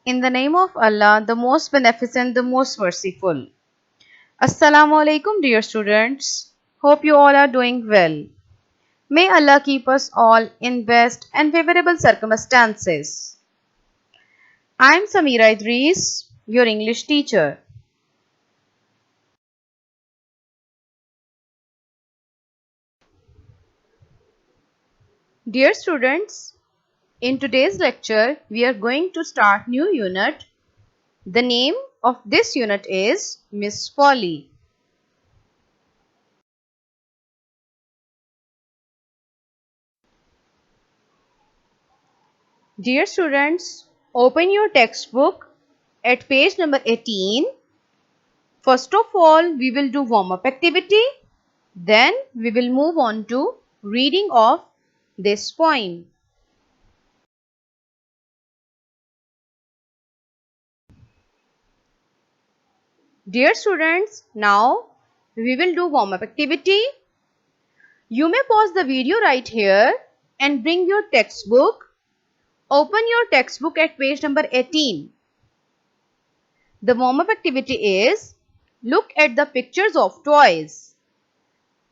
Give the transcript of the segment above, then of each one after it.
In the name of Allah, the most beneficent, the most merciful. Assalamu alaikum, dear students. Hope you all are doing well. May Allah keep us all in best and favorable circumstances. I am Samira Idris, your English teacher. Dear students, in today's lecture, we are going to start new unit. The name of this unit is Miss Polly. Dear students, open your textbook at page number 18. First of all, we will do warm-up activity. Then we will move on to reading of this poem. Dear students, now we will do warm-up activity. You may pause the video right here and bring your textbook. Open your textbook at page number 18. The warm-up activity is look at the pictures of toys.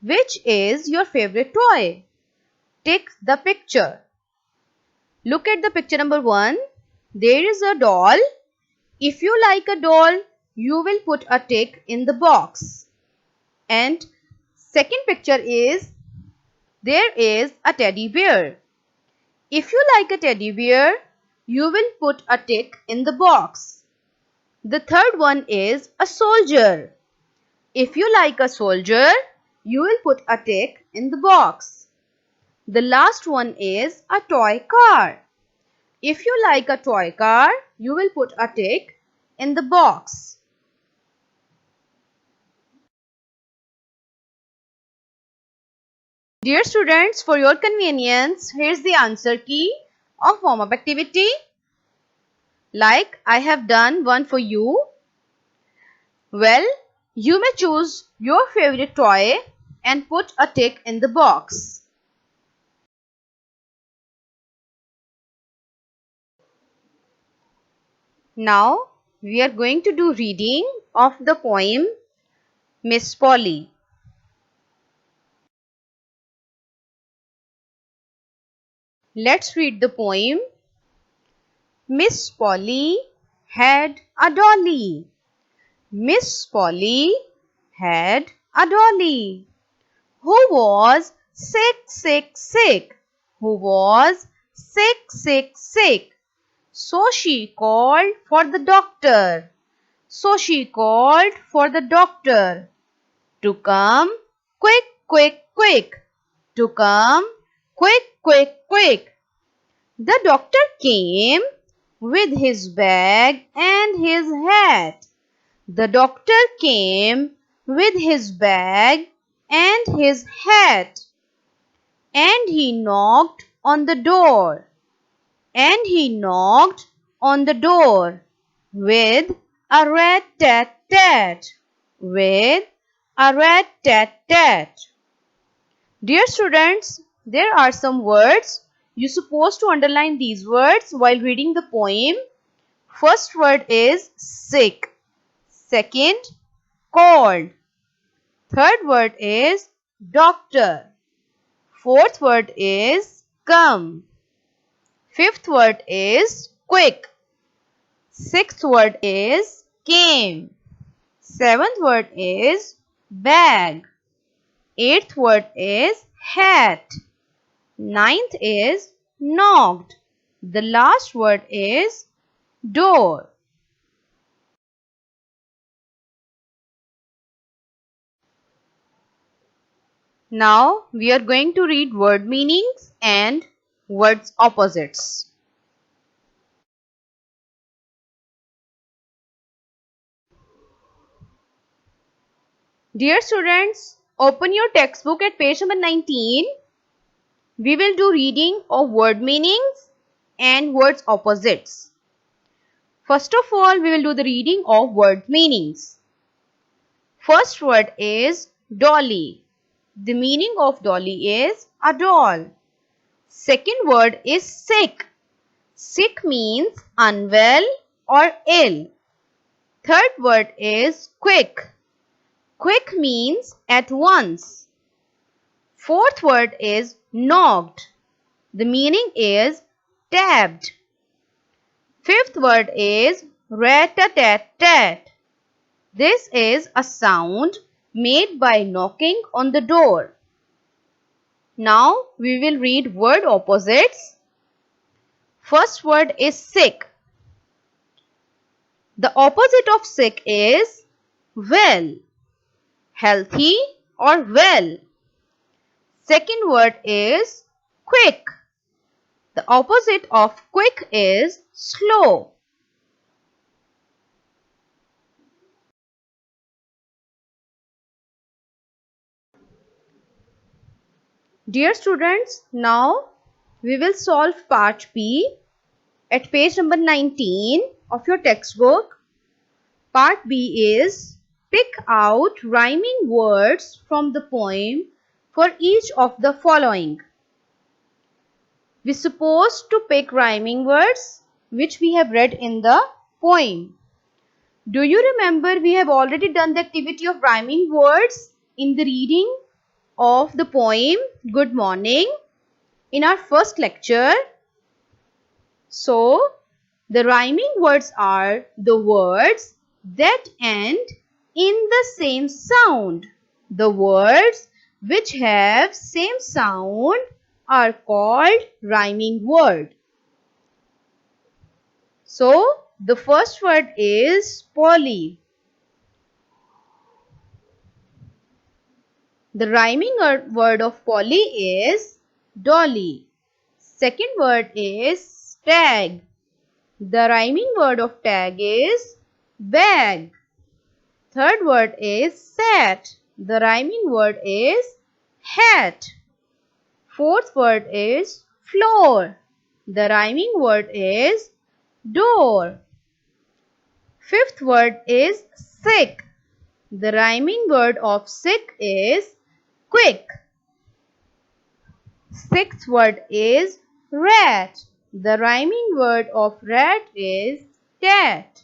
Which is your favorite toy? Tick the picture. Look at the picture number 1. There is a doll. If you like a doll, you will put a tick in the box. And second picture is there is a teddy bear. If you like a teddy bear, you will put a tick in the box. The third one is a soldier. If you like a soldier, you will put a tick in the box. The last one is a toy car. If you like a toy car, you will put a tick in the box. Dear students, for your convenience, here's the answer key of warm-up activity. Like I have done one for you. Well, you may choose your favorite toy and put a tick in the box. Now, we are going to do reading of the poem Miss Polly. Let's read the poem. Miss Polly had a dolly. Miss Polly had a dolly who was sick, sick, sick. Who was sick, sick, sick. So she called for the doctor. So she called for the doctor to come quick, quick, quick. To come quick, quick, quick. The doctor came with his bag and his hat. The doctor came with his bag and his hat. And he knocked on the door. And he knocked on the door with a rat-tat-tat. With a rat-tat-tat. Dear students, there are some words. You're supposed to underline these words while reading the poem. First word is sick. Second, cold. Third word is doctor. Fourth word is come. Fifth word is quick. Sixth word is came. Seventh word is bag. Eighth word is hat. Ninth is knocked. The last word is door. Now we are going to read word meanings and words opposites. Dear students, open your textbook at page number 19. We will do reading of word meanings and words opposites. First of all, we will do the reading of word meanings. First word is dolly. The meaning of dolly is a doll. Second word is sick. Sick means unwell or ill. Third word is quick. Quick means at once. Fourth word is knocked. The meaning is tapped. Fifth word is rat-a-tat-tat. This is a sound made by knocking on the door. Now we will read word opposites. First word is sick. The opposite of sick is well, healthy or well. Second word is quick. The opposite of quick is slow. Dear students, now we will solve part B at page number 19 of your textbook. Part B is pick out rhyming words from the poem for each of the following. We are supposed to pick rhyming words which we have read in the poem. Do you remember we have already done the activity of rhyming words in the reading of the poem Good Morning in our first lecture? So, the rhyming words are the words that end in the same sound. The words which have same sound are called rhyming word. So, the first word is Polly. The rhyming word of Polly is Dolly. Second word is tag. The rhyming word of tag is bag. Third word is sat. The rhyming word is hat. Fourth word is floor. The rhyming word is door. Fifth word is sick. The rhyming word of sick is quick. Sixth word is rat. The rhyming word of rat is tat.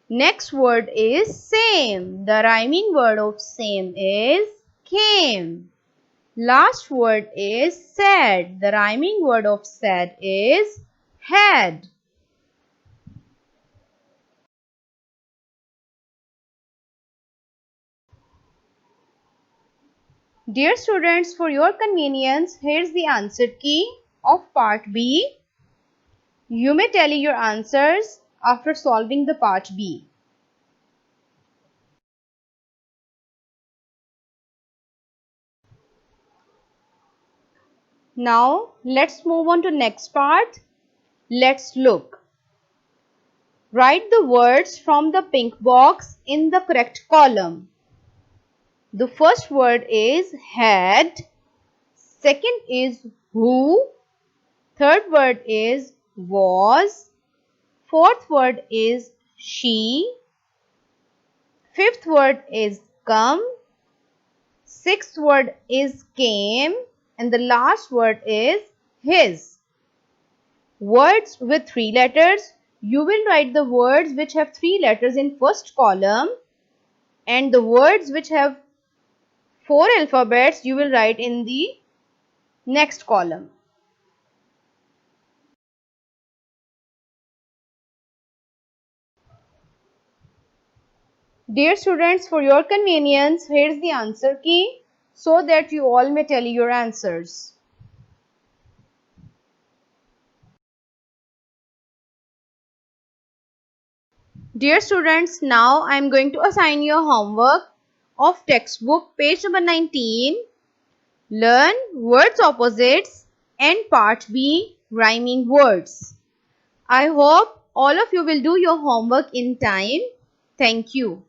Next word is same. The rhyming word of same is came. Last word is sad. The rhyming word of sad is had. Dear students, for your convenience, here's the answer key of part B. You may tally your answers after solving the part B. Now, let's move on to next part. Let's look. Write the words from the pink box in the correct column. The first word is had. Second is who. Third word is was. Fourth word is she. Fifth word is come. Sixth word is came. And the last word is his. Words with 3 letters. You will write the words which have 3 letters in first column, and the words which have 4 alphabets you will write in the next column. Dear students, for your convenience, here's the answer key so that you all may tally your answers. Dear students, now I am going to assign you homework of textbook page number 19. Learn words opposites and part B rhyming words. I hope all of you will do your homework in time. Thank you.